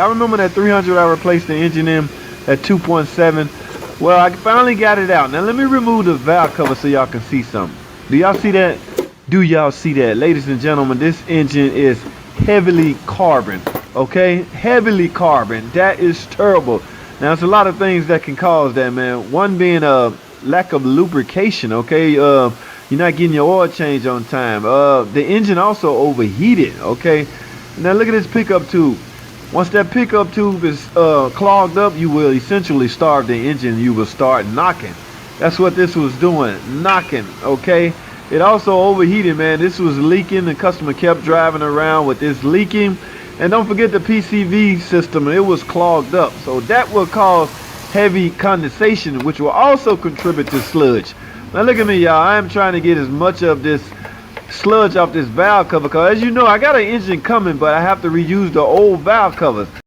Y'all remember that 300 I replaced the engine in at 2.7? Well, I finally got it out. Now let me remove the valve cover so y'all can see something. Do y'all see that? Do y'all see that? Ladies and gentlemen, this engine is heavily carbon. Okay, heavily carbon. That is terrible. Now there's a lot of things that can cause that, man. One being a lack of lubrication. Okay, you're not getting your oil change on time. The engine also overheated. Okay, now look at this pickup tube. Once that pickup tube is clogged up, you will essentially starve the engine. You will start knocking. That's what this was doing, knocking. Okay, it also overheated, man. This was leaking. The customer kept driving around with this leaking. And don't forget the PCV system, it was clogged up. So that will cause heavy condensation, which will also contribute to sludge. Now look at me, y'all. I am trying to get as much of this sludge off this valve cover, because as you know, I got an engine coming, but I have to reuse the old valve covers.